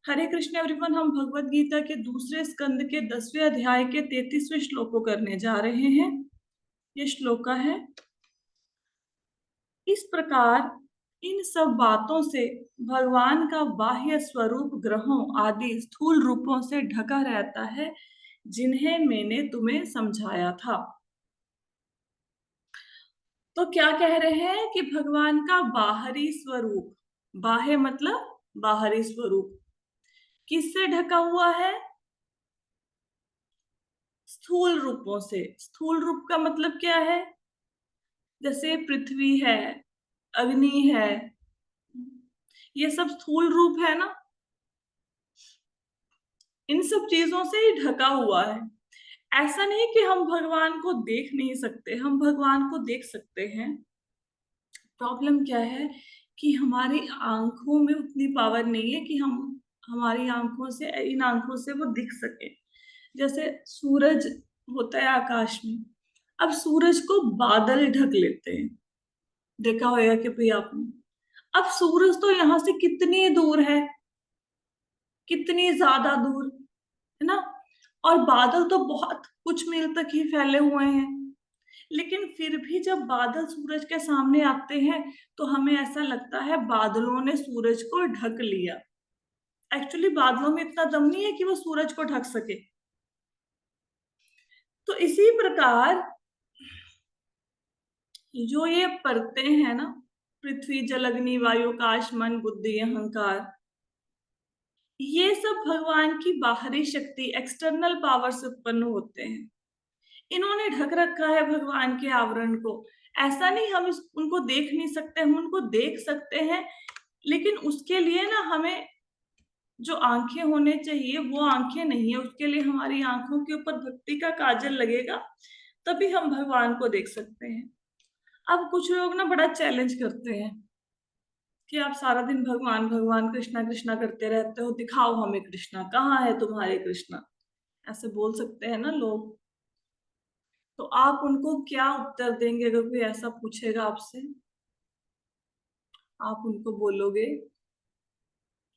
हरे Krishna everyone. हम भगवत गीता के दूसरे स्कंद के 10वें अध्याय के 33वें श्लोक को करने जा रहे हैं। ये श्लोका है, इस प्रकार इन सब बातों से भगवान का बाह्य स्वरूप ग्रहों आदि स्थूल रूपों से ढका रहता है, जिन्हें मैंने तुम्हें समझाया था। तो क्या कह रहे हैं कि भगवान का बाहरी स्वरूप, बाह्य मतलब बाहरी स्वरूप, किससे ढका हुआ है? स्थूल रूपों से। स्थूल रूप का मतलब क्या है? जैसे पृथ्वी है, अग्नि है, ये सब स्थूल रूप है ना। इन सब चीजों से ही ढका हुआ है। ऐसा नहीं कि हम भगवान को देख नहीं सकते, हम भगवान को देख सकते हैं। प्रॉब्लम क्या है कि हमारी आंखों में उतनी पावर नहीं है कि हम हमारी आंखों से, इन आंखों से वो दिख सके। जैसे सूरज होता है आकाश में, अब सूरज को बादल ढक लेते हैं, देखा होगा कि भाई आपने। अब सूरज तो यहाँ से कितनी दूर है, कितनी ज्यादा दूर, है ना। और बादल तो बहुत कुछ मील तक ही फैले हुए हैं, लेकिन फिर भी जब बादल सूरज के सामने आते हैं तो हमें ऐसा लगता है बादलों ने सूरज को ढक लिया। एक्चुअली बादलों में इतना दम नहीं है कि वो सूरज को ढक सके। तो इसी प्रकार जो ये परतें हैं ना, पृथ्वी जल अग्नि वायु आकाश मन बुद्धि अहंकार, ये सब भगवान की बाहरी शक्ति, एक्सटर्नल पावर से उत्पन्न होते हैं। इन्होंने ढक रखा है भगवान के आवरण को। ऐसा नहीं हम उनको देख नहीं सकते, हम उनको देख सकते हैं, लेकिन उसके लिए ना हमें जो आंखें होने चाहिए वो आंखें नहीं है। उसके लिए हमारी आंखों के ऊपर भक्ति का काजल लगेगा, तभी हम भगवान को देख सकते हैं। अब कुछ लोग ना बड़ा चैलेंज करते हैं कि आप सारा दिन भगवान भगवान कृष्णा कृष्णा करते रहते हो, दिखाओ हमें कृष्णा, कहाँ है तुम्हारे कृष्णा, ऐसे बोल सकते हैं ना लोग। तो आप उनको क्या उत्तर देंगे अगर कोई ऐसा पूछेगा आपसे? आप उनको बोलोगे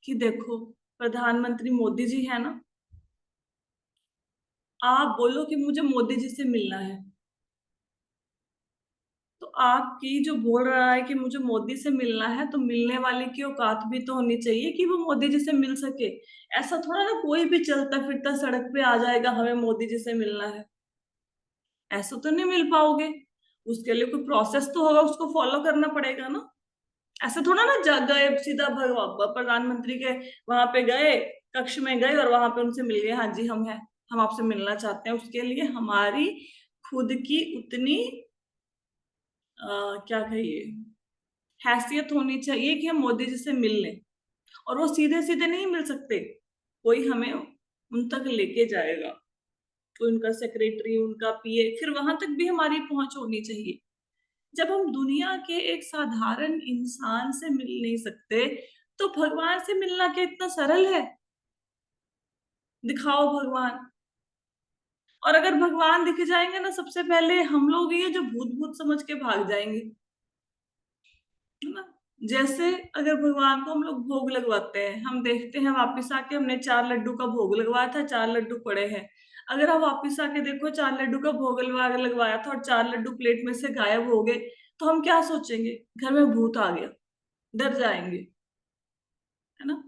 कि देखो, प्रधानमंत्री मोदी जी है ना, आप बोलो कि मुझे मोदी जी से मिलना है, तो आपकी जो बोल रहा है कि मुझे मोदी से मिलना है, तो मिलने वाले की औकात भी तो होनी चाहिए कि वो मोदी जी से मिल सके। ऐसा थोड़ा ना कोई भी चलता फिरता सड़क पे आ जाएगा हमें मोदी जी से मिलना है, ऐसा तो नहीं मिल पाओगे। उसके लिए कोई प्रोसेस तो होगा, उसको फॉलो करना पड़ेगा ना। ऐसे थोड़ा ना गए सीधा भगवान प्रधानमंत्री के वहां पे गए, कक्ष में गए और वहां पे उनसे मिल गए, हाँ जी हम हैं, हम आपसे मिलना चाहते हैं। उसके लिए हमारी खुद की उतनी क्या कहिए, हैसियत होनी चाहिए कि हम मोदी जी से मिल लें। और वो सीधे सीधे नहीं मिल सकते, कोई हमें उन तक लेके जाएगा, कोई उनका सेक्रेटरी, उनका पीए, फिर वहां तक भी हमारी पहुंच होनी चाहिए। जब हम दुनिया के एक साधारण इंसान से मिल नहीं सकते, तो भगवान से मिलना क्या इतना सरल है? दिखाओ भगवान। और अगर भगवान दिख जाएंगे ना, सबसे पहले हम लोग ये जो भूत भूत समझ के भाग जाएंगे, है ना। जैसे अगर भगवान को हम लोग भोग लगवाते हैं, हम देखते हैं वापिस आके हमने 4 लड्डू का भोग लगवाया था, 4 लड्डू पड़े हैं। अगर आप वापिस आके देखो 4 लड्डू का भोग लगवाया था और 4 लड्डू प्लेट में से गायब हो गए, तो हम क्या सोचेंगे? घर में भूत आ गया, डर जाएंगे, है ना।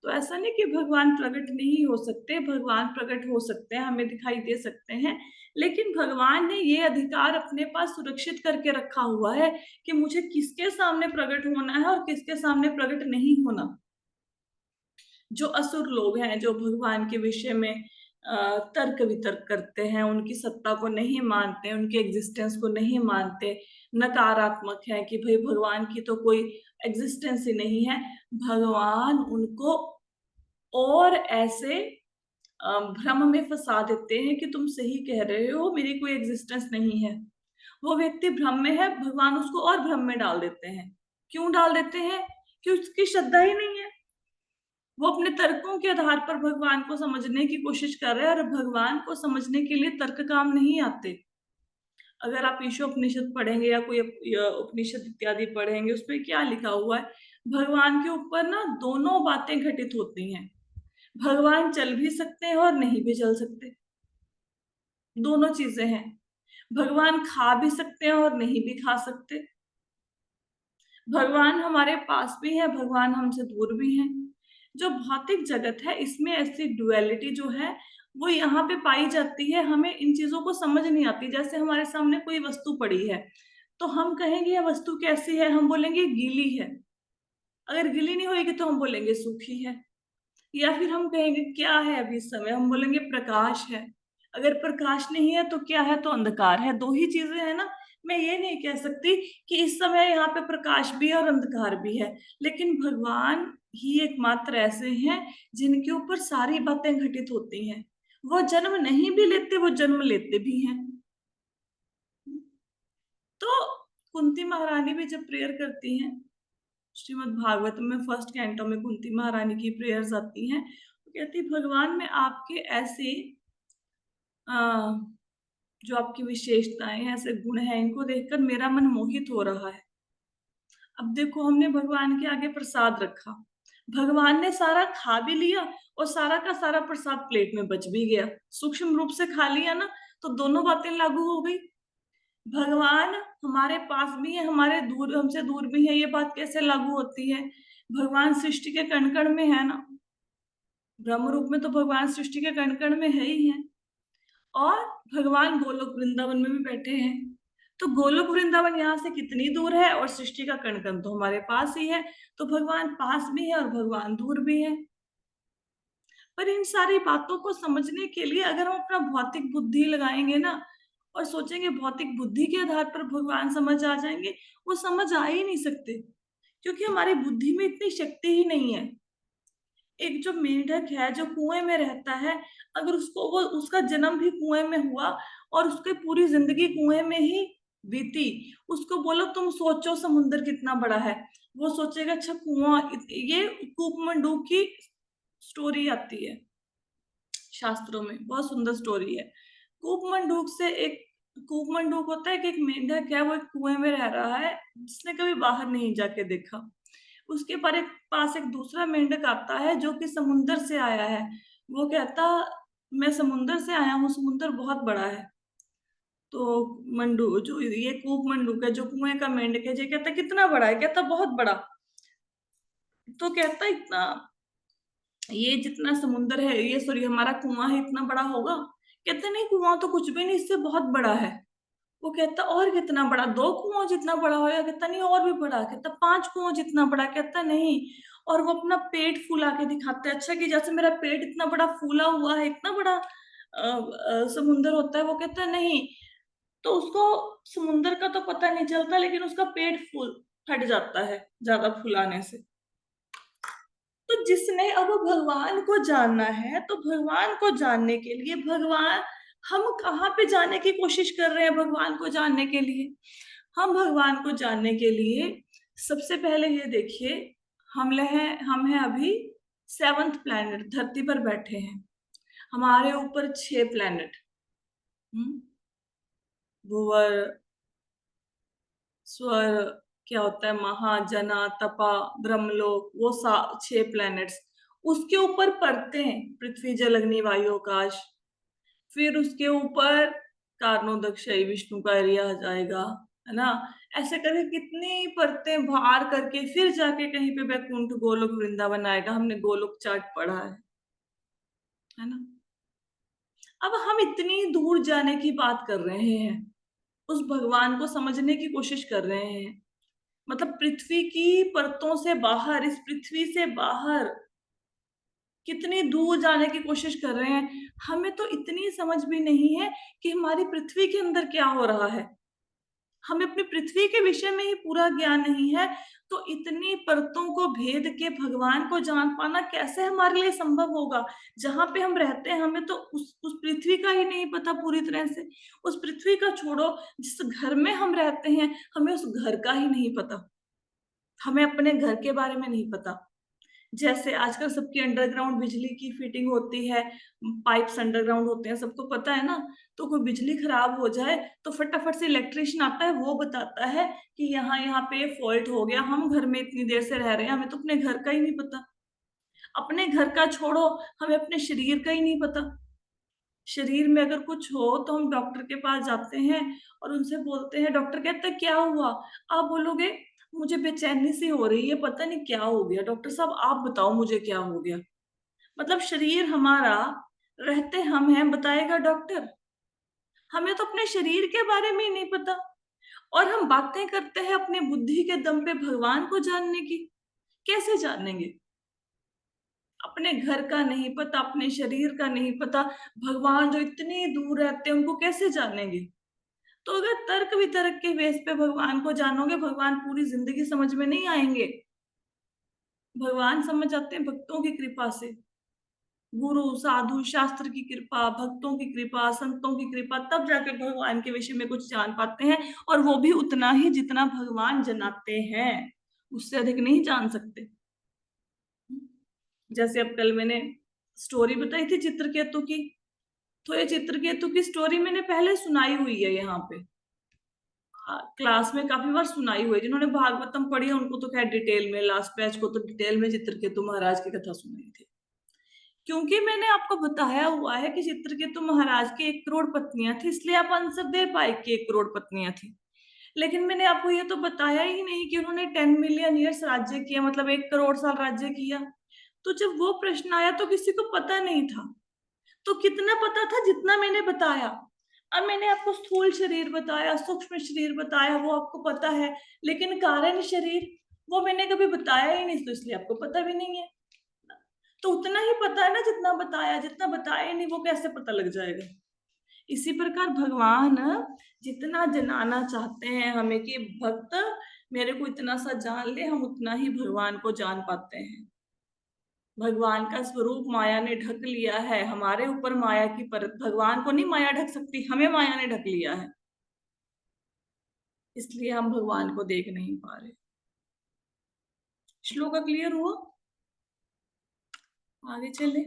तो ऐसा नहीं कि भगवान प्रकट नहीं हो सकते, भगवान प्रकट हो सकते हैं, हमें दिखाई दे सकते हैं। लेकिन भगवान ने ये अधिकार अपने पास सुरक्षित करके रखा हुआ है कि मुझे किसके सामने प्रकट होना है और किसके सामने प्रकट नहीं होना। जो असुर लोग हैं, जो भगवान के विषय में तर्क वितर्क करते हैं, उनकी सत्ता को नहीं मानते, उनके एग्जिस्टेंस को नहीं मानते, नकारात्मक है कि भाई भगवान की तो कोई एग्जिस्टेंस ही नहीं है, भगवान उनको और ऐसे भ्रम में फंसा देते हैं कि तुम सही कह रहे हो, मेरी कोई एग्जिस्टेंस नहीं है। वो व्यक्ति भ्रम में है, भगवान उसको और भ्रम में डाल देते हैं। क्यों डाल देते हैं? कि उसकी श्रद्धा ही नहीं है। वो अपने तर्कों के आधार पर भगवान को समझने की कोशिश कर रहे हैं, और भगवान को समझने के लिए तर्क काम नहीं आते। अगर आप ईशोपनिषद पढ़ेंगे या कोई उपनिषद इत्यादि पढ़ेंगे, उसमें क्या लिखा हुआ है? भगवान के ऊपर ना दोनों बातें घटित होती हैं। भगवान चल भी सकते हैं और नहीं भी चल सकते, दोनों चीजें हैं। भगवान खा भी सकते हैं और नहीं भी खा सकते। भगवान हमारे पास भी है, भगवान हमसे दूर भी है। जो भौतिक जगत है इसमें ऐसी डुअलिटी जो है वो यहाँ पे पाई जाती है। हमें इन चीजों को समझ नहीं आती। जैसे हमारे सामने कोई वस्तु पड़ी है तो हम कहेंगे यह वस्तु कैसी है, हम बोलेंगे गीली है। अगर गीली नहीं होगी तो हम बोलेंगे सूखी है। या फिर हम कहेंगे क्या है अभी इस समय, हम बोलेंगे प्रकाश है। अगर प्रकाश नहीं है तो क्या है, तो अंधकार है। दो ही चीजें है ना। मैं ये नहीं कह सकती कि इस समय यहाँ पे प्रकाश भी है और अंधकार भी है। लेकिन भगवान ही एकमात्र ऐसे हैं जिनके ऊपर सारी बातें घटित होती हैं। वो जन्म नहीं भी लेते, वो जन्म लेते भी हैं। तो कुंती महारानी भी जब प्रेयर करती हैं, श्रीमद् भागवतम में फर्स्ट कैंटो में कुंती महारानी की प्रेयर्स आती हैं, तो कहती भगवान में आपके ऐसे आ, जो आपकी विशेषताएं हैं, ऐसे गुण हैं, इनको देखकर मेरा मन मोहित हो रहा है। अब देखो हमने भगवान के आगे प्रसाद रखा, भगवान ने सारा खा भी लिया और सारा का सारा प्रसाद प्लेट में बच भी गया। सूक्ष्म रूप से खा लिया ना, तो दोनों बातें लागू हो गई। भगवान हमारे पास भी है, हमारे दूर, हमसे दूर भी है, ये बात कैसे लागू होती है? भगवान सृष्टि के कण कण में है ना। ब्रह्म रूप में तो भगवान सृष्टि के कण कण में है ही है। और भगवान गोलोक वृंदावन में भी बैठे हैं। तो गोलोक वृंदावन यहाँ से कितनी दूर है, और सृष्टि का कण कण तो हमारे पास ही है। तो भगवान पास भी है और भगवान दूर भी है। पर इन सारी बातों को समझने के लिए अगर हम अपना भौतिक बुद्धि लगाएंगे ना, और सोचेंगे भौतिक बुद्धि के आधार पर भगवान समझ आ जाएंगे, वो समझ आ ही नहीं सकते। क्योंकि हमारी बुद्धि में इतनी शक्ति ही नहीं है। एक जो मेंढक है जो कुएं में रहता है, अगर उसको, वो उसका जन्म भी कुएं में हुआ और उसकी पूरी जिंदगी कुएं में ही बीती, उसको बोलो तुम सोचो समुद्र कितना बड़ा है, वो सोचेगा अच्छा कुआं। ये कूपमंडू की स्टोरी आती है शास्त्रों में, बहुत सुंदर स्टोरी है। कूपमंडूक से एक, कूपमंडूक होता है कि एक मेंढक है, वो एक कुएं में रह रहा है जिसने कभी बाहर नहीं जाके देखा। उसके पर एक पास एक दूसरा मेंढक आता है जो कि समुंदर से आया है। वो कहता मैं समुंदर से आया हूँ, समुंदर बहुत बड़ा है। तो मंडू, जो ये कूप मंडूक है, जो कुएं का मेंढक है, ये कहता कितना बड़ा है? कहता बहुत बड़ा। तो कहता इतना, ये जितना समुंदर है, ये सॉरी हमारा कुआं है, इतना बड़ा होगा? कहते नहीं, कुआं तो कुछ भी नहीं, इससे बहुत बड़ा है। वो कहता और कितना बड़ा? 2 कुओं जितना बड़ा होगा? कहता नहीं और भी बड़ा। कहता 5 कुओं जितना बड़ा? कहता नहीं। और वो अपना पेट फूला के दिखाते हैं, अच्छा कि जैसे मेरा पेट इतना बड़ा फूला हुआ है, इतना बड़ा समुंदर होता है? वो कहता है नहीं। तो उसको समुंदर का तो पता नहीं चलता, लेकिन उसका पेट फूल फट जाता है ज्यादा फुलाने से। तो जिसने अब भगवान को जानना है, तो भगवान को जानने के लिए, भगवान, हम कहाँ पे जाने की कोशिश कर रहे हैं भगवान को जानने के लिए? हम भगवान को जानने के लिए सबसे पहले ये देखिए, हम हैं अभी 7th प्लैनेट, धरती पर बैठे हैं। हमारे ऊपर 6 प्लैनेट, भूवर, स्वर, क्या होता है, महा, जना, तपा, ब्रह्मलोक, वो 6 प्लैनेट्स। उसके ऊपर परतें हैं, पृथ्वी, जल, अग्नि, वायु, आकाश। फिर उसके ऊपर कारणोदक विष्णु का एरिया आ जाएगा, है ना। ऐसे करके कितनी परतें भार करके फिर जाके कहीं पे वैकुंठ, गोलोक, वृंदावन आएगा। हमने गोलोक चार्ट पढ़ा है ना। अब हम इतनी दूर जाने की बात कर रहे हैं, उस भगवान को समझने की कोशिश कर रहे हैं, मतलब पृथ्वी की परतों से बाहर, इस पृथ्वी से बाहर कितनी दूर जाने की कोशिश कर रहे हैं। हमें तो इतनी समझ भी नहीं है कि हमारी पृथ्वी के अंदर क्या हो रहा है। हमें अपनी पृथ्वी के विषय में ही पूरा ज्ञान नहीं है। तो इतनी परतों को भेद के भगवान को जान पाना कैसे हमारे लिए संभव होगा? जहां पे हम रहते हैं हमें तो उस पृथ्वी का ही नहीं पता पूरी तरह से। उस पृथ्वी का छोड़ो, जिस घर में हम रहते हैं हमें उस घर का ही नहीं पता। हमें अपने घर के बारे में नहीं पता। जैसे आजकल सबकी अंडरग्राउंड बिजली की फिटिंग होती है, पाइप्स अंडरग्राउंड होते हैं, सबको पता है ना। तो कोई बिजली खराब हो जाए तो फटाफट से इलेक्ट्रिशियन आता है, वो बताता है कि यहाँ यहाँ पे फॉल्ट हो गया। हम घर में इतनी देर से रह रहे हैं, हमें तो अपने घर का ही नहीं पता। अपने घर का छोड़ो, हमें अपने शरीर का ही नहीं पता। शरीर में अगर कुछ हो तो हम डॉक्टर के पास जाते हैं और उनसे बोलते हैं, डॉक्टर कहता है क्या हुआ? आप बोलोगे मुझे बेचैनी सी हो रही है, पता नहीं क्या हो गया, डॉक्टर साहब आप बताओ मुझे क्या हो गया। मतलब शरीर हमारा, रहते हम हैं, बताएगा डॉक्टर। हमें तो अपने शरीर के बारे में ही नहीं पता, और हम बातें करते हैं अपनी बुद्धि के दम पे भगवान को जानने की। कैसे जानेंगे? अपने घर का नहीं पता, अपने शरीर का नहीं पता, भगवान जो इतनी दूर रहते हैं उनको कैसे जानेंगे? तो अगर तर्क वितर्क के बेस पे भगवान को जानोगे, भगवान पूरी जिंदगी समझ में नहीं आएंगे। भगवान समझ आते हैं भक्तों की कृपा से। गुरु साधु शास्त्र की कृपा, भक्तों की कृपा, संतों की कृपा, तब जाके भगवान के विषय में कुछ जान पाते हैं। और वो भी उतना ही जितना भगवान जनाते हैं, उससे अधिक नहीं जान सकते। जैसे अब कल मैंने स्टोरी बताई थी चित्रकेतु की, तो ये चित्रकेतु की स्टोरी मैंने पहले सुनाई हुई है यहाँ पे। क्लास में काफी बार सुनाई हुई है। जिन्होंने भागवतम पढ़ी है उनको तो खैर डिटेल में, लास्ट बैच को तो डिटेल में चित्रकेतु महाराज की कथा सुनाई थी। क्योंकि मैंने आपको बताया हुआ है कि चित्रकेतु महाराज की 1 करोड़ पत्नियां थी, इसलिए आप आंसर दे पाए कि 1 करोड़ पत्नियां थी। लेकिन मैंने आपको ये तो बताया ही नहीं कि उन्होंने 10 मिलियन ईयर्स राज्य किया, मतलब 1 करोड़ साल राज्य किया। तो जब वो प्रश्न आया तो किसी को पता नहीं था। तो कितना पता था? जितना मैंने बताया। अब मैंने आपको स्थूल शरीर बताया, सूक्ष्म शरीर बताया, वो आपको पता है। लेकिन कारण शरीर, वो मैंने कभी बताया ही नहीं, तो इसलिए आपको पता भी नहीं है। तो उतना ही पता है ना जितना बताया, जितना बताया ही नहीं वो कैसे पता लग जाएगा? इसी प्रकार भगवान जितना जनाना चाहते हैं हमें कि भक्त मेरे को इतना सा जान ले, हम उतना ही भगवान को जान पाते हैं। भगवान का स्वरूप माया ने ढक लिया है, हमारे ऊपर माया की परत, भगवान को नहीं माया ढक सकती, हमें माया ने ढक लिया है। इसलिए हम भगवान को देख नहीं पा रहे। श्लोक क्लियर हुआ? आगे चले।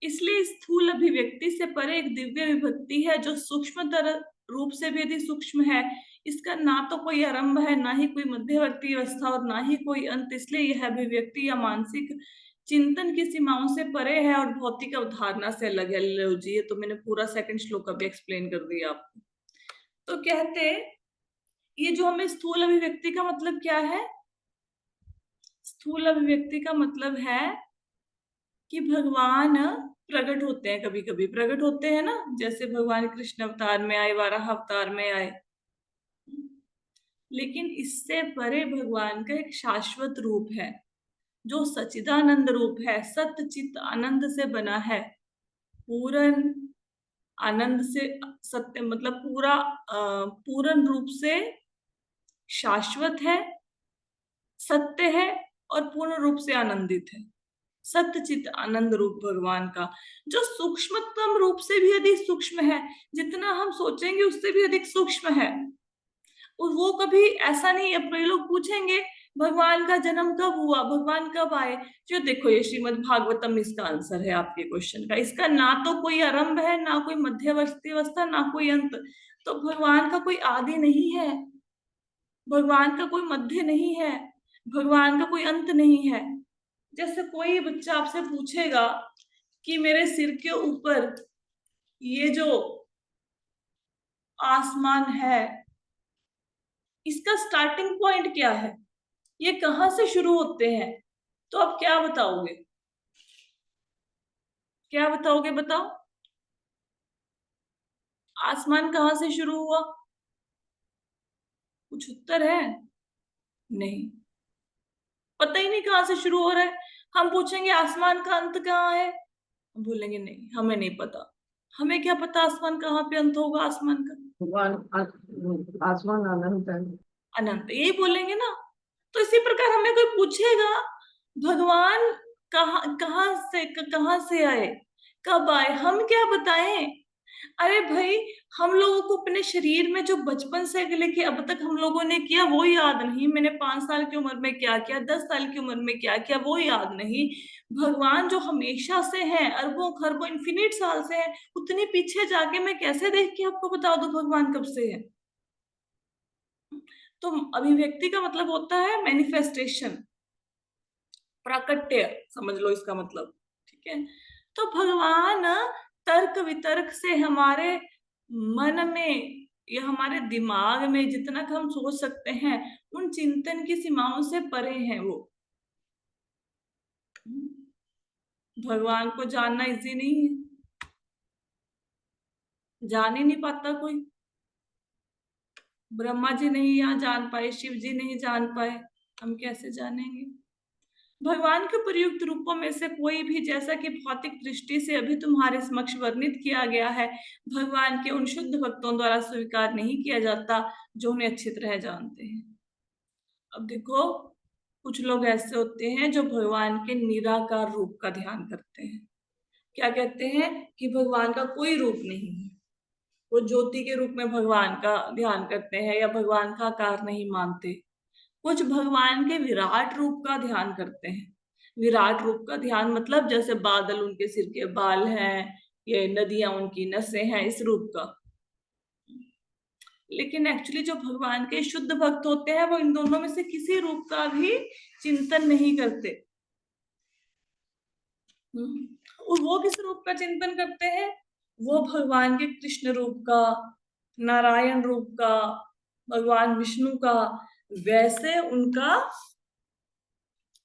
इसलिए स्थूल अभिव्यक्ति से परे एक दिव्य विभक्ति है जो सूक्ष्मतर रूप से भी यदि सूक्ष्म है। इसका ना तो कोई आरंभ है, ना ही कोई मध्यवर्ती अवस्था, और ना ही कोई अंत। इसलिए यह अभिव्यक्ति या मानसिक चिंतन की सीमाओं से परे है और भौतिक अवधारणा से अलग है। लो जी, ये तो मैंने पूरा सेकंड श्लोक अभी एक्सप्लेन कर दिया आपको। तो कहते, ये जो हमें स्थूल अभिव्यक्ति का मतलब क्या है? स्थूल अभिव्यक्ति का मतलब है कि भगवान प्रकट होते हैं, कभी कभी प्रकट होते हैं ना, जैसे भगवान कृष्ण अवतार में आए, वाराह अवतार में आए। लेकिन इससे परे भगवान का एक शाश्वत रूप है जो सच्चिदानंद रूप है, सत्य चित आनंद से बना है। पूर्ण आनंद से, सत्य मतलब पूरा पूर्ण रूप से शाश्वत है, सत्य है, और पूर्ण रूप से आनंदित है। सत्यचित आनंद रूप भगवान का, जो सूक्ष्मतम रूप से भी अधिक सूक्ष्म है, जितना हम सोचेंगे उससे भी अधिक सूक्ष्म है। और वो कभी ऐसा नहीं, अब कई लोग पूछेंगे भगवान का जन्म कब हुआ, भगवान कब आए? जो देखो, ये श्रीमद् भागवतम इसका आंसर है आपके क्वेश्चन का। इसका ना तो कोई आरंभ है, ना कोई मध्यवर्ती अवस्था, ना कोई अंत। तो भगवान का कोई आदि नहीं है, भगवान का कोई मध्य नहीं है, भगवान का कोई अंत नहीं है। जैसे कोई बच्चा आपसे पूछेगा कि मेरे सिर के ऊपर ये जो आसमान है, इसका स्टार्टिंग पॉइंट क्या है, ये कहां से शुरू होते हैं? तो आप क्या बताओगे? क्या बताओगे? बताओ, आसमान कहां से शुरू हुआ? कुछ उत्तर है? नहीं, पता ही नहीं कहां से शुरू हो रहा है। हम पूछेंगे आसमान का अंत कहाँ है, हम बोलेंगे नहीं, हमें नहीं पता। हमें क्या पता आसमान कहाँ पे अंत होगा आसमान का? भगवान आसमान अनंत है। अनंत, यही बोलेंगे ना। तो इसी प्रकार हमें कोई पूछेगा भगवान कहाँ कहाँ से आए, कब आए, हम क्या बताएं? अरे भाई, हम लोगों को अपने शरीर में जो बचपन से लेके अब तक हम लोगों ने किया वो याद नहीं। मैंने 5 साल की उम्र में क्या किया, 10 साल की उम्र में क्या किया, वो याद नहीं। भगवान जो हमेशा से है, अरबों खरबों इन्फिनिट साल से है, उतने पीछे जाके मैं कैसे देख के आपको बता दूं भगवान कब से है। तो अभिव्यक्ति का मतलब होता है मैनिफेस्टेशन, प्राकट्य, समझ लो इसका मतलब। ठीक है। तो भगवान तर्क वितर्क से, हमारे मन में या हमारे दिमाग में जितना हम सोच सकते हैं, उन चिंतन की सीमाओं से परे हैं वो। भगवान को जानना इजी नहीं है, जान ही नहीं पाता कोई। ब्रह्मा जी नहीं यहाँ जान पाए, शिव जी नहीं जान पाए, हम कैसे जानेंगे। भगवान के प्रयुक्त रूपों में से कोई भी, जैसा कि भौतिक दृष्टि से अभी तुम्हारे समक्ष वर्णित किया गया है, भगवान के उन शुद्ध भक्तों द्वारा स्वीकार नहीं किया जाता जो उन्हें अच्छी तरह जानते हैं। अब देखो, कुछ लोग ऐसे होते हैं जो भगवान के निराकार रूप का ध्यान करते हैं। क्या कहते हैं कि भगवान का कोई रूप नहीं है, वो ज्योति के रूप में भगवान का ध्यान करते हैं या भगवान का आकार नहीं मानते। कुछ भगवान के विराट रूप का ध्यान करते हैं। विराट रूप का ध्यान मतलब जैसे बादल उनके सिर के बाल हैं, ये नदियां उनकी नसें हैं, इस रूप का। लेकिन एक्चुअली जो भगवान के शुद्ध भक्त होते हैं वो इन दोनों में से किसी रूप का भी चिंतन नहीं करते। और वो किस रूप का चिंतन करते हैं? वो भगवान के कृष्ण रूप का, नारायण रूप का, भगवान विष्णु का, वैसे उनका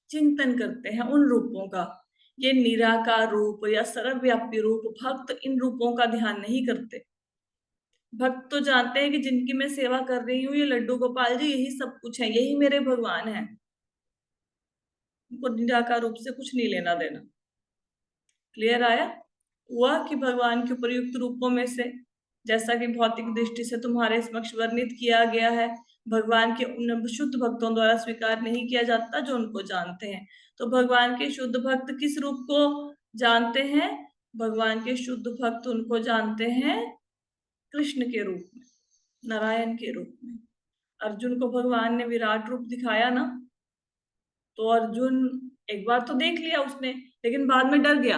चिंतन करते हैं, उन रूपों का। ये निराकार रूप या सर्वव्यापी रूप, भक्त इन रूपों का ध्यान नहीं करते। भक्त तो जानते हैं कि जिनकी मैं सेवा कर रही हूँ, ये लड्डू गोपाल जी यही सब कुछ है, यही मेरे भगवान है। उनको निराकार रूप से कुछ नहीं लेना देना। क्लियर आया? हुआ कि भगवान के प्रयुक्त रूपों में से, जैसा कि भौतिक दृष्टि से तुम्हारे समक्ष वर्णित किया गया है, भगवान के उन शुद्ध भक्तों द्वारा स्वीकार नहीं किया जाता जो उनको जानते हैं। तो भगवान के शुद्ध भक्त किस रूप को जानते हैं? भगवान के शुद्ध भक्त उनको जानते हैं कृष्ण के रूप में, नारायण के रूप में। अर्जुन को भगवान ने विराट रूप दिखाया ना, तो अर्जुन एक बार तो देख लिया उसने, लेकिन बाद में डर गया।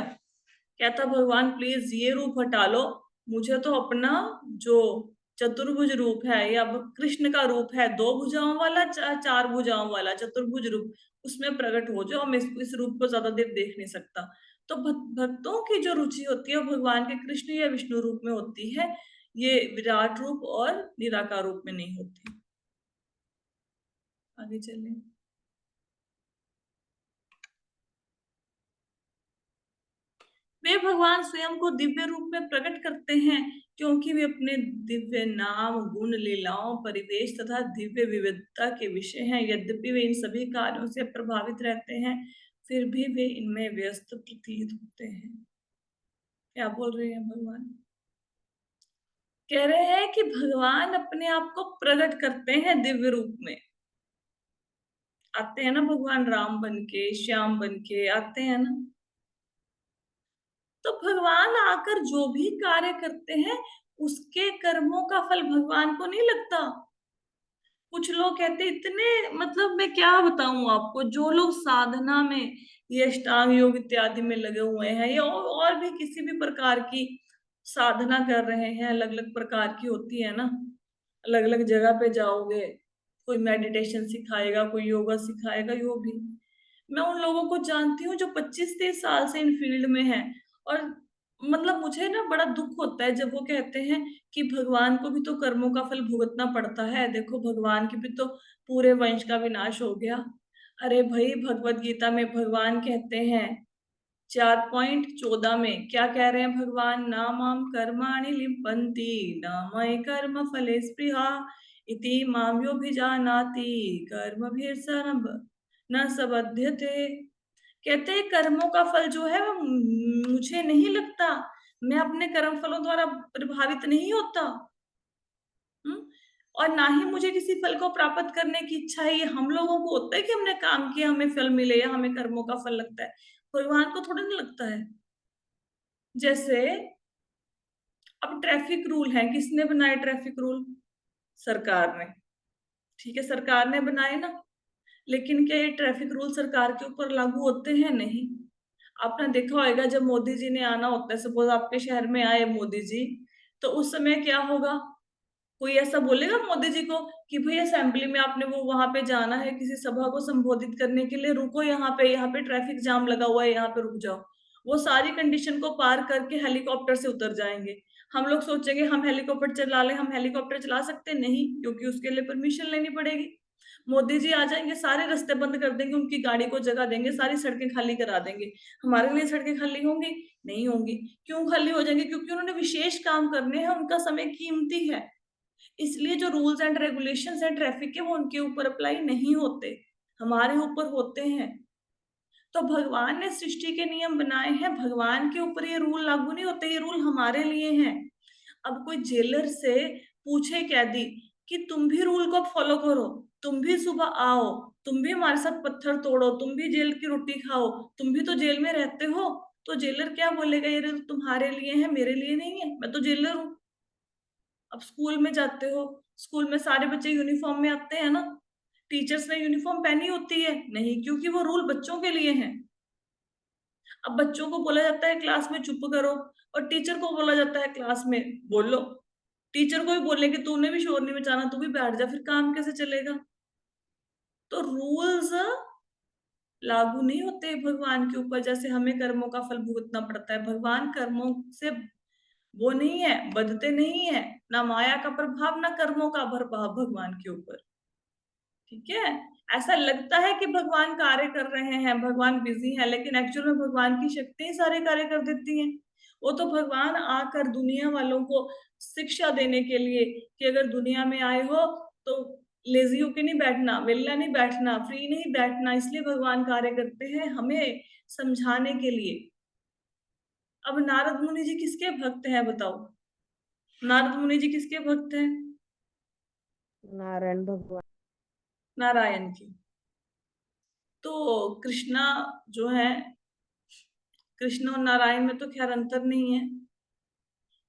कहता भगवान प्लीज ये रूप हटा लो, मुझे तो अपना जो चतुर्भुज रूप है या कृष्ण का रूप है, 2 भुजाओं वाला, 4 भुजाओं वाला चतुर्भुज रूप, उसमें प्रकट हो जाओ। मैं इस रूप को ज्यादा देर देख नहीं सकता। तो भक्तों की जो रुचि होती है वो भगवान के कृष्ण या विष्णु रूप में होती है, ये विराट रूप और निराकार रूप में नहीं होती। आगे चलें। वे भगवान स्वयं को दिव्य रूप में प्रकट करते हैं, क्योंकि वे अपने दिव्य नाम, गुण, लीलाओं, परिवेश तथा दिव्य विविधता के विषय हैं। यद्यपि वे इन सभी कार्यों से प्रभावित रहते हैं, फिर भी वे इनमें व्यस्त प्रतीत होते हैं। क्या बोल रहे हैं भगवान? कह रहे हैं कि भगवान अपने आप को प्रकट करते हैं दिव्य रूप में। आते हैं ना भगवान राम बन के, श्याम बन के आते हैं ना। तो भगवान आकर जो भी कार्य करते हैं, उसके कर्मों का फल भगवान को नहीं लगता। कुछ लोग कहते हैं इतने, मतलब मैं क्या बताऊं आपको, जो लोग साधना में, ये अष्टांग योग इत्यादि में लगे हुए हैं या और भी किसी भी प्रकार की साधना कर रहे हैं, अलग अलग प्रकार की होती है ना, अलग अलग जगह पे जाओगे, कोई मेडिटेशन सिखाएगा, कोई योगा सिखाएगा, यो भी। मैं उन लोगों को जानती हूँ जो 25-30 साल से इन फील्ड में हैं, और मतलब मुझे ना बड़ा दुख होता है जब वो कहते हैं कि भगवान को भी तो कर्मों का फल भुगतना पड़ता है, देखो भगवान की भी तो पूरे वंश का विनाश हो गया। अरे भाई, भगवत गीता में भगवान कहते हैं 4.14 में, क्या कह रहे हैं भगवान? नामाम कर्माणि लिम्पन्ति न मयि कर्म फले स्पृहा इति माम योभिजानाति कर्मभिर् न सबध्यते। कहते हैं कर्मों का फल जो है वो मुझे नहीं लगता, मैं अपने कर्म फलों द्वारा प्रभावित नहीं होता। हम्म? और ना ही मुझे किसी फल को प्राप्त करने की इच्छा है। ये हम लोगों को होता है कि हमने काम किया हमें फल मिले या हमें कर्मों का फल लगता है, भगवान को थोड़ा नहीं लगता है। जैसे अब ट्रैफिक रूल है, किसने बनाए ट्रैफिक रूल? सरकार ने। ठीक है, सरकार ने बनाए ना, लेकिन क्या ये ट्रैफिक रूल सरकार के ऊपर लागू होते हैं? नहीं। आपने देखा होगा जब मोदी जी ने आना होता है, सपोज आपके शहर में आए मोदी जी, तो उस समय क्या होगा? कोई ऐसा बोलेगा मोदी जी को कि भाई असेंबली में आपने वो वहां पे जाना है किसी सभा को संबोधित करने के लिए, रुको यहाँ पे ट्रैफिक जाम लगा हुआ है, यहाँ पे रुक जाओ। वो सारी कंडीशन को पार करके हेलीकॉप्टर से उतर जाएंगे। हम लोग सोचेंगे हम हेलीकॉप्टर चला लें, हम हेलीकॉप्टर चला सकते नहीं, क्योंकि उसके लिए परमिशन लेनी पड़ेगी। मोदी जी आ जाएंगे, सारे रास्ते बंद कर देंगे, उनकी गाड़ी को जगह देंगे, सारी सड़कें खाली करा देंगे। हमारे लिए सड़कें खाली होंगी? नहीं होंगी। क्यों खाली हो जाएंगे? क्योंकि उन्होंने विशेष काम करने हैं, उनका समय कीमती है। इसलिए जो रूल्स एंड रेगुलेशंस है ट्रैफिक के, वो उनके ऊपर अप्लाई नहीं होते, हमारे ऊपर होते हैं। तो भगवान ने सृष्टि के नियम बनाए हैं, भगवान के ऊपर ये रूल लागू नहीं होते, ये रूल हमारे लिए हैं। अब कोई जेलर से पूछे कैदी कि तुम भी रूल को फॉलो करो, तुम भी सुबह आओ, तुम भी हमारे साथ पत्थर तोड़ो, तुम भी जेल की रोटी खाओ, तुम भी तो जेल में रहते हो, तो जेलर क्या बोलेगा? ये रूल तुम्हारे लिए है, मेरे लिए नहीं है, मैं तो जेलर हूँ। अब स्कूल में जाते हो, स्कूल में सारे बच्चे यूनिफॉर्म में आते हैं ना? टीचर्स ने यूनिफॉर्म पहनी होती है? नहीं, क्योंकि वो रूल बच्चों के लिए हैं। अब बच्चों को बोला जाता है क्लास में चुप करो, और टीचर को बोला जाता है क्लास में बोलो। टीचर को भी बोले कि तूने भी शोर नहीं मचाना, तू भी बैठ जा, फिर काम कैसे चलेगा? तो रूल्स लागू नहीं होते भगवान के ऊपर, जैसे हमें कर्मों का फल भुगतना पड़ता है। भगवान कर्मों से वो नहीं है, बदते नहीं है, ना माया का प्रभाव ना कर्मों का प्रभाव भगवान के ऊपर। ठीक है, ऐसा लगता है कि भगवान कार्य कर रहे हैं, भगवान बिजी है, लेकिन एक्चुअल में भगवान की शक्ति ही सारे कार्य कर देती है। वो तो भगवान आकर दुनिया वालों को शिक्षा देने के लिए कि अगर दुनिया में आए हो तो लेजी होके नहीं बैठना, वेला नहीं बैठना, फ्री नहीं बैठना, इसलिए भगवान कार्य करते हैं हमें समझाने के लिए। अब नारद मुनि जी किसके भक्त हैं बताओ? नारद मुनि जी किसके भक्त हैं? नारायण भगवान। नारायण की। तो कृष्णा जो है, कृष्ण और नारायण में तो खैर अंतर नहीं है।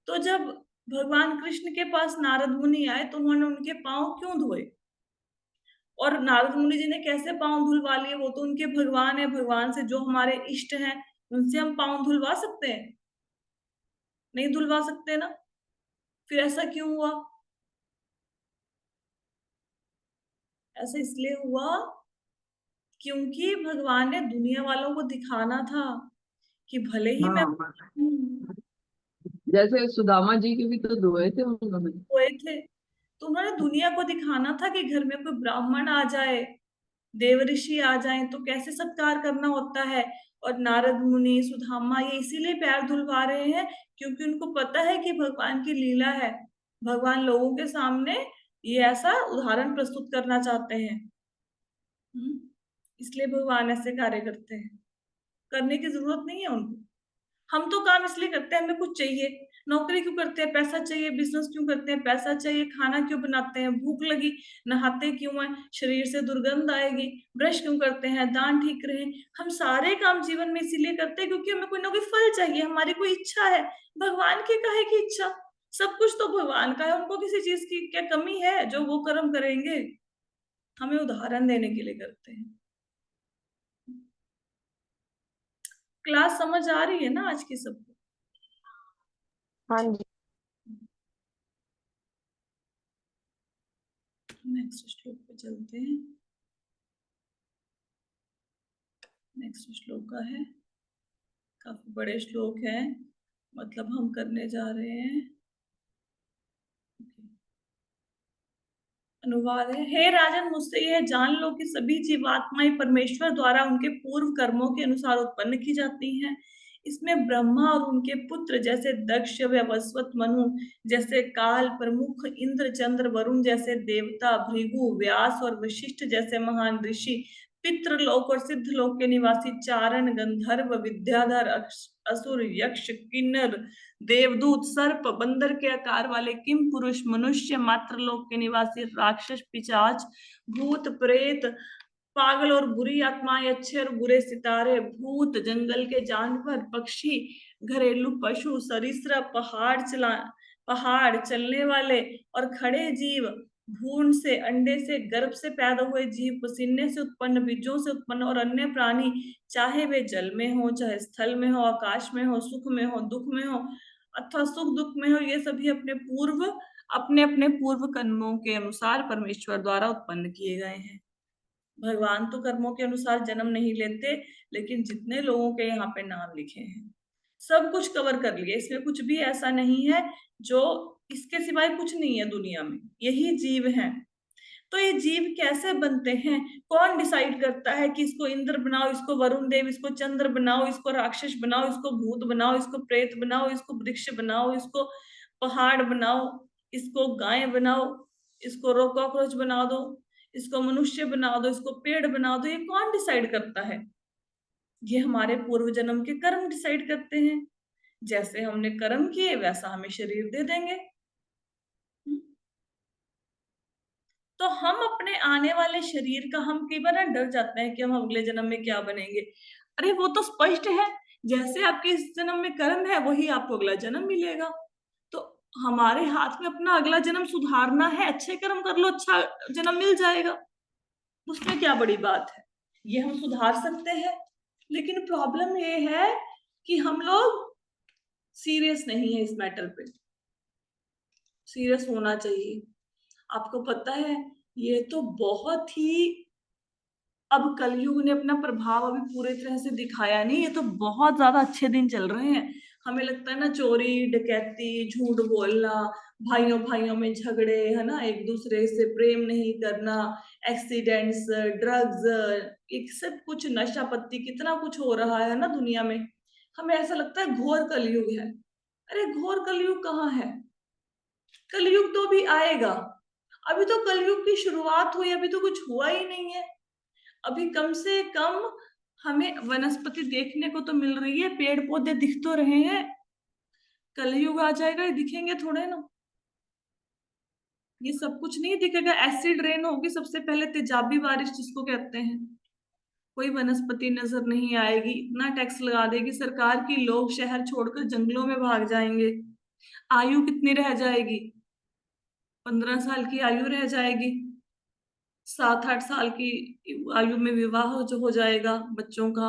तो जब भगवान कृष्ण के पास नारद मुनि आए तो उन्होंने उनके पांव क्यों धोए? और नारद मुनि जी ने कैसे पांव धुलवा लिए? वो तो उनके भगवान है, भगवान से जो हमारे इष्ट हैं उनसे हम पांव धुलवा सकते हैं? नहीं धुलवा सकते ना। फिर ऐसा क्यों हुआ? ऐसा इसलिए हुआ क्योंकि भगवान ने दुनिया वालों को दिखाना था कि भले ही मैं हाँ, जैसे सुदामा जी के भी तो धोए थे उन्होंने। हुए थे, तो उन्होंने दुनिया को दिखाना था कि घर में कोई ब्राह्मण आ जाए, देव ऋषि आ जाएं तो कैसे सत्कार करना होता है। और नारद मुनि सुदामा ये इसीलिए पैर धुलवा रहे हैं क्योंकि उनको पता है कि भगवान की लीला है, भगवान लोगों के सामने ये ऐसा उदाहरण प्रस्तुत करना चाहते हैं। हम्म, इसलिए भगवान ऐसे कार्य करते हैं, करने की जरूरत नहीं है उनको। हम तो काम इसलिए करते हैं, हमें कुछ चाहिए, नौकरी क्यों करते हैं? पैसा चाहिए। बिजनेस क्यों करते हैं? पैसा चाहिए। खाना क्यों बनाते हैं? भूख लगी। नहाते क्यों हैं? शरीर से दुर्गंध आएगी। ब्रश क्यों करते हैं? दांत ठीक रहे। हम सारे काम जीवन में इसीलिए करते हैं क्योंकि हमें कोई ना कोई फल चाहिए, हमारी कोई इच्छा है। भगवान की काहे की इच्छा? सब कुछ तो भगवान का है, उनको किसी चीज की क्या कमी है जो वो कर्म करेंगे? हमें उदाहरण देने के लिए करते हैं। क्लास समझ आ रही है ना आज की सबको? हाँ जी। नेक्स्ट श्लोक पे चलते हैं। नेक्स्ट श्लोक का है, काफी बड़े श्लोक है, मतलब हम करने जा रहे हैं। अनुवाद है, हे राजन मुझसे यह जान लो कि सभी जीवात्माएं परमेश्वर द्वारा उनके पूर्व कर्मों के अनुसार उत्पन्न की जाती हैं। इसमें ब्रह्मा और उनके पुत्र जैसे दक्ष, व्यवस्वत, मनु जैसे काल, प्रमुख इंद्र, चंद्र, वरुण जैसे देवता, भृगु, व्यास और वशिष्ठ जैसे महान ऋषि, पितृलोक और सिद्ध लोक के निवासी चारण, गंधर्व, विद्याधर, असुर, यक्ष, किन्नर, देवदूत, सर्प, बंदर के आकार वाले किम पुरुष, मनुष्य, मात्रलोक के निवासी राक्षस, पिशाच, भूत, प्रेत, पागल और बुरी आत्माएं, अच्छे और बुरे सितारे, भूत, जंगल के जानवर, पक्षी, घरेलू पशु, सरीसृप, पहाड़ चलने वाले और खड़े जीव, भ्रूण से, अंडे से, गर्भ से पैदा हुए जीव, पसीने से उत्पन्न, बीजों से उत्पन्न और अन्य प्राणी, चाहे वे जल में हो, चाहे स्थल में हो, आकाश में हो, सुख में हो, दुख में हो, अथवा सुख दुख में हो, ये सभी अपने अपने पूर्व कर्मों के अनुसार परमेश्वर द्वारा उत्पन्न किए गए हैं। भगवान तो कर्मों के अनुसार जन्म नहीं लेते, लेकिन जितने लोगों के यहाँ पे नाम लिखे हैं सब कुछ कवर कर लिए, इसमें कुछ भी ऐसा नहीं है जो, इसके सिवाय कुछ नहीं है दुनिया में, यही जीव हैं। तो ये जीव कैसे बनते हैं, कौन डिसाइड करता है कि इसको इंद्र बनाओ, इसको वरुण देव, इसको चंद्र बनाओ, इसको राक्षस बनाओ, इसको भूत बनाओ, इसको प्रेत बनाओ, इसको वृक्ष बनाओ, इसको पहाड़ बनाओ, इसको गाय बनाओ, इसको कॉकरोच बना दो, इसको मनुष्य बना दो, इसको पेड़ बना दो, ये कौन डिसाइड करता है? ये हमारे पूर्व जन्म के कर्म डिसाइड करते हैं। जैसे हमने कर्म किए वैसा हमें शरीर दे देंगे। तो हम अपने आने वाले शरीर का, हम कई बार ना डर जाते हैं कि हम अगले जन्म में क्या बनेंगे। अरे वो तो स्पष्ट है, जैसे आपके इस जन्म में कर्म है वही आपको अगला जन्म मिलेगा। तो हमारे हाथ में अपना अगला जन्म सुधारना है, अच्छे कर्म कर लो, अच्छा जन्म मिल जाएगा, उसमें क्या बड़ी बात है, ये हम सुधार सकते हैं। लेकिन प्रॉब्लम ये है कि हम लोग सीरियस नहीं है इस मैटर पे, सीरियस होना चाहिए। आपको पता है, ये तो बहुत ही, अब कलयुग ने अपना प्रभाव अभी पूरे तरह से दिखाया नहीं, ये तो बहुत ज्यादा अच्छे दिन चल रहे हैं। हमें लगता है ना, चोरी डकैती, झूठ बोलना, भाइयों भाइयों में झगड़े, है ना, एक दूसरे से प्रेम नहीं करना, एक्सीडेंट्स, ड्रग्स, एक सब कुछ, नशा पत्ती, कितना कुछ हो रहा है ना दुनिया में। हमें ऐसा लगता है घोर कलयुग है। अरे घोर कलयुग कहाँ है, कलयुग तो भी आएगा। अभी तो कलयुग की शुरुआत हुई, अभी तो कुछ हुआ ही नहीं है। अभी कम से कम हमें वनस्पति देखने को तो मिल रही है, पेड़ पौधे दिख तो रहे हैं। कलयुग आ जाएगा, ये दिखेंगे थोड़े ना, ये सब कुछ नहीं दिखेगा। एसिड रेन होगी सबसे पहले, तेजाबी बारिश जिसको कहते हैं। कोई वनस्पति नजर नहीं आएगी, इतना टैक्स लगा देगी सरकार की, लोग शहर छोड़कर जंगलों में भाग जाएंगे। आयु कितनी रह जाएगी, 15 साल की आयु रह जाएगी। 7-8 साल की आयु में विवाह जो हो जाएगा बच्चों का,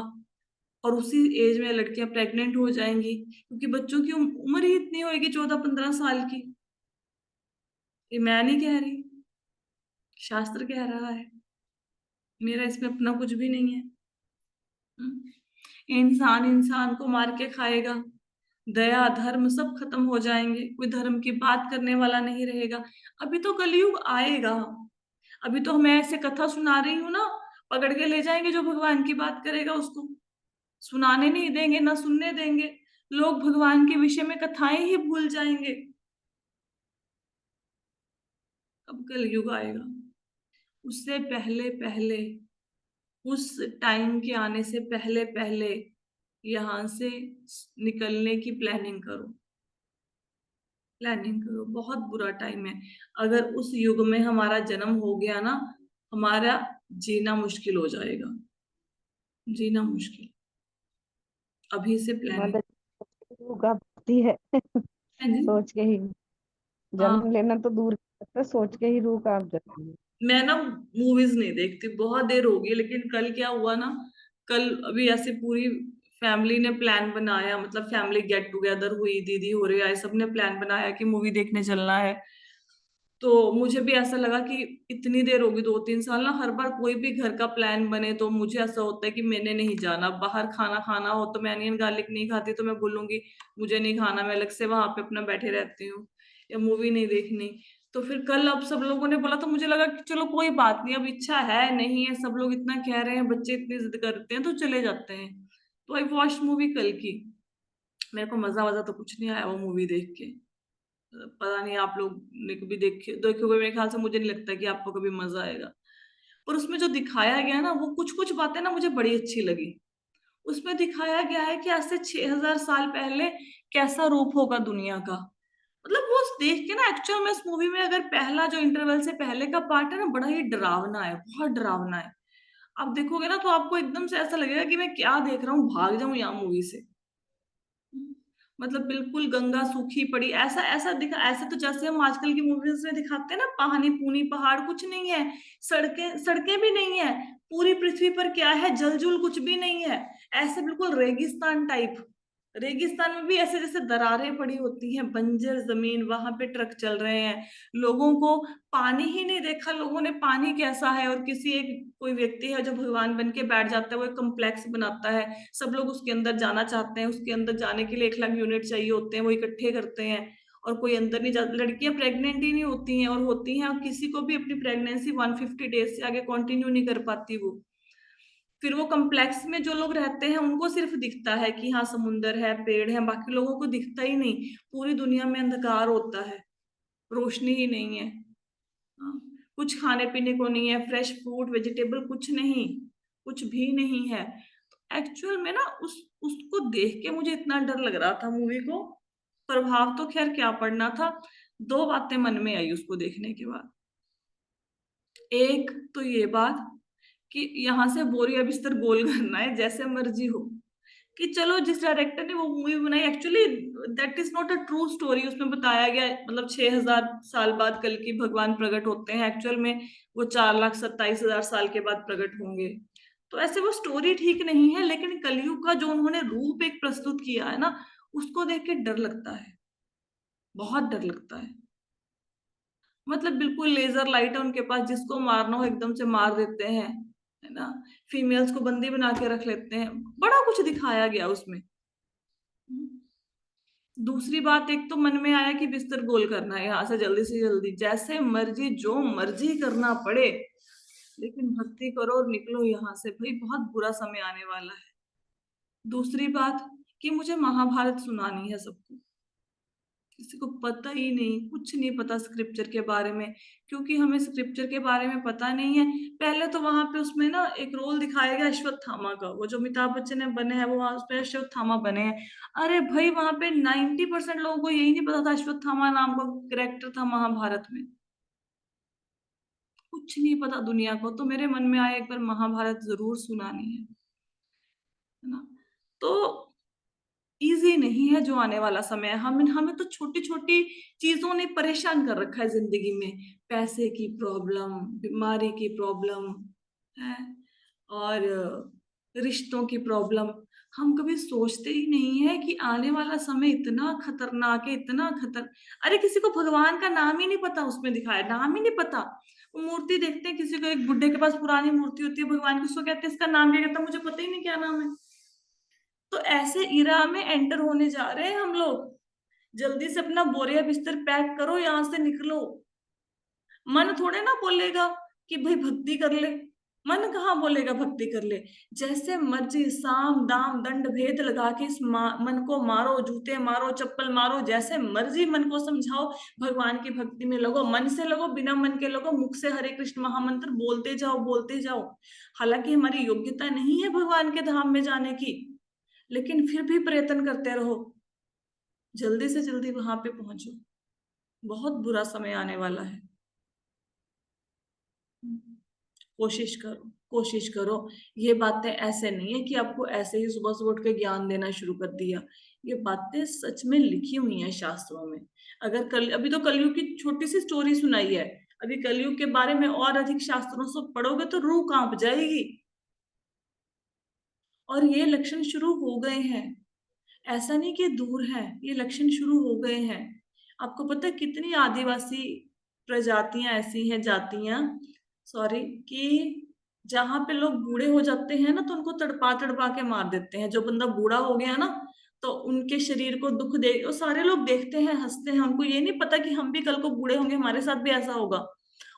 और उसी एज में लड़कियां प्रेग्नेंट हो जाएंगी, क्योंकि बच्चों की उम्र ही इतनी होगी, 14-15 साल की। ये मैं नहीं कह रही, शास्त्र कह रहा है, मेरा इसमें अपना कुछ भी नहीं है। इंसान इंसान को मार के खाएगा, दया धर्म सब खत्म हो जाएंगे, कोई धर्म की बात करने वाला नहीं रहेगा। अभी तो कलयुग आएगा, अभी तो मैं ऐसे कथा सुना रही हूँ ना, पकड़ के ले जाएंगे जो भगवान की बात करेगा उसको, सुनाने नहीं देंगे ना सुनने देंगे, लोग भगवान के विषय में कथाएं ही भूल जाएंगे। अब कलयुग आएगा, उससे पहले पहले, उस टाइम के आने से पहले पहले यहां से निकलने की प्लानिंग करो, प्लानिंग करो। बहुत बुरा टाइम है, अगर उस युग में हमारा जन्म हो गया ना, हमारा जीना मुश्किल हो जाएगा, जीना मुश्किल। अभी से प्लानिंग। मदद रूह कांपती है। है जी। सोच के ही हाँ, जन्म लेना तो दूर की बात है, सोच के ही रूह कांप जाती है। मैं ना मूवीज नहीं देखती, बहुत देर हो गई, लेकिन कल क्या हुआ ना, कल अभी ऐसे पूरी फैमिली ने प्लान बनाया, मतलब फैमिली गेट टुगेदर हुई, दीदी हो रहे आए, सबने प्लान बनाया कि मूवी देखने चलना है। तो मुझे भी ऐसा लगा कि इतनी देर होगी, 2-3 साल ना, हर बार कोई भी घर का प्लान बने तो मुझे ऐसा होता है कि मैंने नहीं जाना बाहर, खाना खाना हो तो मैं अनियन गार्लिक नहीं खाती, तो मैं बोलूंगी मुझे नहीं खाना, मैं अलग से वहां पे अपना बैठे रहती हूँ, या मूवी नहीं देखनी। तो फिर कल अब सब लोगों ने बोला तो मुझे लगा कि चलो कोई बात नहीं, अब इच्छा है नहीं है, सब लोग इतना कह रहे हैं, बच्चे इतनी जिद करते हैं, तो चले जाते हैं। तो आई वॉच मूवी कल की, मेरे को मजा वजा तो कुछ नहीं आया वो मूवी देख के। पता नहीं आप लोग ने कभी देखोगे, मेरे ख्याल से मुझे नहीं लगता कि आपको कभी मजा आएगा। पर उसमें जो दिखाया गया ना, वो कुछ कुछ बातें ना मुझे बड़ी अच्छी लगी। उसमें दिखाया गया है कि आज से 6,000 साल पहले कैसा रूप होगा दुनिया का। मतलब वो देख के ना, एक्चुअल में इस मूवी में अगर पहला जो इंटरवल से पहले का पार्ट है ना, बड़ा ही डरावना है, बहुत डरावना है। आप देखोगे ना तो आपको एकदम से ऐसा लगेगा कि मैं क्या देख रहा हूँ, भाग जाऊं यहाँ मूवी से। मतलब बिल्कुल गंगा सूखी पड़ी, ऐसा ऐसा दिखा, ऐसे तो जैसे हम आजकल की मूवीज में दिखाते हैं ना, पानी पूनी पहाड़ कुछ नहीं है, सड़कें सड़कें भी नहीं है, पूरी पृथ्वी पर क्या है, जल जुल कुछ भी नहीं है, ऐसे बिल्कुल रेगिस्तान टाइप। रेगिस्तान में भी ऐसे जैसे दरारें पड़ी होती हैं, बंजर जमीन, वहां पे ट्रक चल रहे हैं, लोगों को पानी ही नहीं देखा लोगों ने, पानी कैसा है, और किसी एक कोई व्यक्ति है जो भगवान बन के बैठ जाता है, वो एक कम्प्लेक्स बनाता है, सब लोग उसके अंदर जाना चाहते हैं, उसके अंदर जाने के लिए 1 लाख यूनिट चाहिए होते हैं, वो इकट्ठे करते हैं, और कोई अंदर नहीं जाता, लड़कियां प्रेग्नेंट ही नहीं होती हैं, और होती हैं, और किसी को भी अपनी प्रेगनेंसी 150 डेज से आगे कंटिन्यू नहीं कर पाती वो। फिर वो कम्प्लेक्स में जो लोग रहते हैं उनको सिर्फ दिखता है कि हाँ समुंदर है, पेड़ है, बाकी लोगों को दिखता ही नहीं, पूरी दुनिया में अंधकार होता है, रोशनी ही नहीं है। हाँ, कुछ खाने पीने को नहीं है, फ्रेश फ्रूट वेजिटेबल कुछ नहीं, कुछ भी नहीं है। एक्चुअल में ना उसको देख के मुझे इतना डर लग रहा था मूवी को, प्रभाव तो खैर क्या पड़ना था। 2 बातें मन में आई उसको देखने के बाद। एक तो ये बात कि यहाँ से बोरिया बिस्तर गोल करना है जैसे मर्जी हो, कि चलो जिस डायरेक्टर ने वो मूवी बनाई, actually that is not a true story, उसमें बताया गया है, मतलब 6,000 साल बाद कल की भगवान प्रकट होते हैं, एक्चुअल में वो 4,27,000 साल के बाद प्रकट होंगे। तो ऐसे वो स्टोरी ठीक नहीं है, लेकिन कलयुग का जो उन्होंने रूप एक प्रस्तुत किया है ना, उसको देख के डर लगता है, बहुत डर लगता है। मतलब बिल्कुल लेजर लाइट है उनके पास, जिसको मारना हो एकदम से मार देते हैं, है ना, फीमेल्स को बंदी बना के रख लेते हैं, बड़ा कुछ दिखाया गया उसमें। दूसरी बात, एक तो मन में आया कि बिस्तर गोल करना है यहाँ से जल्दी, जैसे मर्जी जो मर्जी करना पड़े, लेकिन भक्ति करो और निकलो यहाँ से, भाई बहुत बुरा समय आने वाला है। दूसरी बात कि मुझे महाभारत सुनानी है सबको, किसी को पता ही नहीं, कुछ नहीं पता स्क्रिप्चर के बारे में, क्योंकि हमें स्क्रिप्चर के बारे में पता नहीं है। पहले तो वहां पे उसमें ना एक रोल दिखाया गया अश्वत्थामा का, वो जो अमिताभ बच्चन ने बने हैं, वो वहां उसमें अश्वत्थामा बने हैं। अरे भाई वहां पे 90% लोगों को यही नहीं पता था अश्वत्थामा नाम का कैरेक्टर था महाभारत में, कुछ नहीं पता दुनिया को। तो मेरे मन में आया एक बार महाभारत जरूर सुनानी है ना। तो इजी नहीं है जो आने वाला समय है, हमें हमें तो छोटी छोटी चीजों ने परेशान कर रखा है जिंदगी में, पैसे की प्रॉब्लम, बीमारी की प्रॉब्लम है, और रिश्तों की प्रॉब्लम। हम कभी सोचते ही नहीं है कि आने वाला समय इतना खतरनाक है, इतना खतर, अरे किसी को भगवान का नाम ही नहीं पता, उसमें दिखाया नाम ही नहीं पता। वो मूर्ति देखते हैं, किसी को एक बुड्ढे के पास पुरानी मूर्ति होती है भगवान की, उसको कहते हैं इसका नाम क्या, कहता है मुझे पता ही नहीं क्या नाम है। तो ऐसे इरा में एंटर होने जा रहे हैं हम लोग, जल्दी से अपना बोरिया बिस्तर पैक करो, यहां से निकलो। मन थोड़े ना बोलेगा कि भाई भक्ति कर ले, मन कहाँ बोलेगा भक्ति कर ले। जैसे मर्जी साम दाम दंड भेद लगा के इस मन को मारो, जूते मारो, चप्पल मारो, जैसे मर्जी मन को समझाओ, भगवान की भक्ति में लगो, मन से लगो, बिना मन के लगो, मुख से हरे कृष्ण महामंत्र बोलते जाओ, बोलते जाओ। हालांकि हमारी योग्यता नहीं है भगवान के धाम में जाने की, लेकिन फिर भी प्रयत्न करते रहो, जल्दी से जल्दी वहां पे पहुंचो, बहुत बुरा समय आने वाला है। कोशिश करो, कोशिश करो। ये बातें ऐसे नहीं है कि आपको ऐसे ही सुबह सुबह उठ के ज्ञान देना शुरू कर दिया, ये बातें सच में लिखी हुई हैं शास्त्रों में। अगर कल, अभी तो कलयुग की छोटी सी स्टोरी सुनाई है, अभी कलयुग के बारे में और अधिक शास्त्रों से पढ़ोगे तो रूह कांप जाएगी। और ये लक्षण शुरू हो गए हैं, ऐसा नहीं कि दूर है, ये लक्षण शुरू हो गए हैं। आपको पता है कितनी आदिवासी प्रजातियां ऐसी हैं, जातियां, सॉरी, कि जहां पे लोग बूढ़े हो जाते हैं ना, तो उनको तड़पा तड़पा के मार देते हैं। जो बंदा बूढ़ा हो गया ना, तो उनके शरीर को दुख दे, और सारे लोग देखते हैं, हंसते हैं, उनको ये नहीं पता कि हम भी कल को बूढ़े होंगे, हमारे साथ भी ऐसा होगा।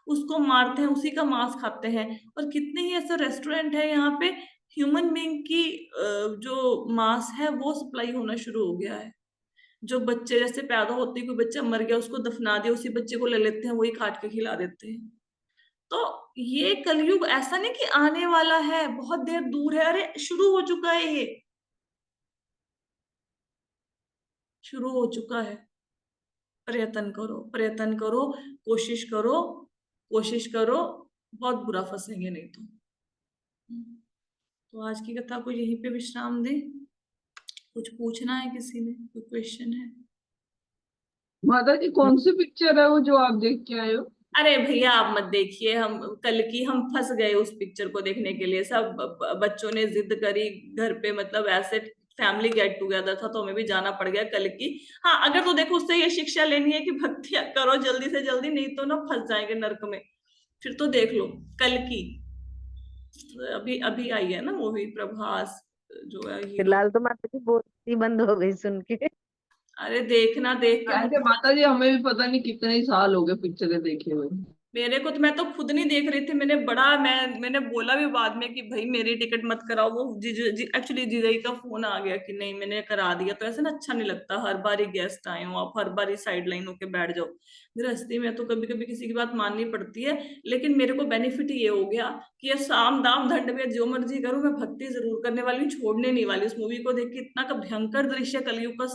उसको मारते हैं, उसी का मांस खाते हैं। और कितने ही ऐसे रेस्टोरेंट है यहाँ पे, ह्यूमन बीइंग की जो मांस है वो सप्लाई होना शुरू हो गया है। जो बच्चे जैसे पैदा होते ही कोई बच्चा मर गया, उसको दफना दिया, उसी बच्चे को ले लेते हैं, वही काट के खिला देते हैं। तो ये कलयुग ऐसा नहीं कि आने वाला है, बहुत देर दूर है, अरे शुरू हो चुका है, ये शुरू हो चुका है। प्रयत्न करो, प्रयत्न करो, कोशिश करो, कोशिश करो, बहुत बुरा फंसेंगे नहीं तो। तो आज की कथा को यहीं पे विश्राम दें। कुछ पूछना है किसी ने, कोई क्वेश्चन है? माता जी कौन सी पिक्चर है वो जो आप देख के आए हो? अरे भैया आप मत देखिए, हम कल की हम फंस गए उस पिक्चर को देखने के लिए। सब बच्चों ने जिद करी घर पे, मतलब ऐसे फैमिली गेट टुगेदर था तो हमें भी जाना पड़ गया कल की। हाँ, अगर तो देखो उससे ये शिक्षा लेनी है कि भक्ति करो जल्दी से जल्दी, नहीं तो ना फंस जाएंगे नरक में। फिर तो देख लो कल की। अभी अभी आई है ना मूवी, प्रभास जो है हीरो। फिलहाल तो माता जी बोलती बंद हो गई सुन के। अरे देखना, देख के ऐसे मुझे। माता जी हमें भी पता नहीं कितने ही साल हो गए पिक्चरें देखे हुए। मेरे को तो, मैं तो खुद नहीं देख रही थी, मैंने बोला भी बाद में कि भाई मेरी टिकट मत कराओ। वो एक्चुअली जीजाई का फोन आ गया कि नहीं, मैंने करा दिया। तो ऐसे ना अच्छा नहीं लगता, हर बार ही गेस्ट आए हो आप, हर बार ही साइड लाइन होके बैठ जाओ। गृहस्थी में तो कभी कभी किसी की बात माननी पड़ती है। लेकिन मेरे को बेनिफिट ये हो गया कि ये साम दाम दंड में जो मर्जी करूं, मैं भक्ति जरूर करने वाली हूँ, छोड़ने नहीं वाली। उस मूवी को देख के इतना का भयंकर दृश्य कलयुग का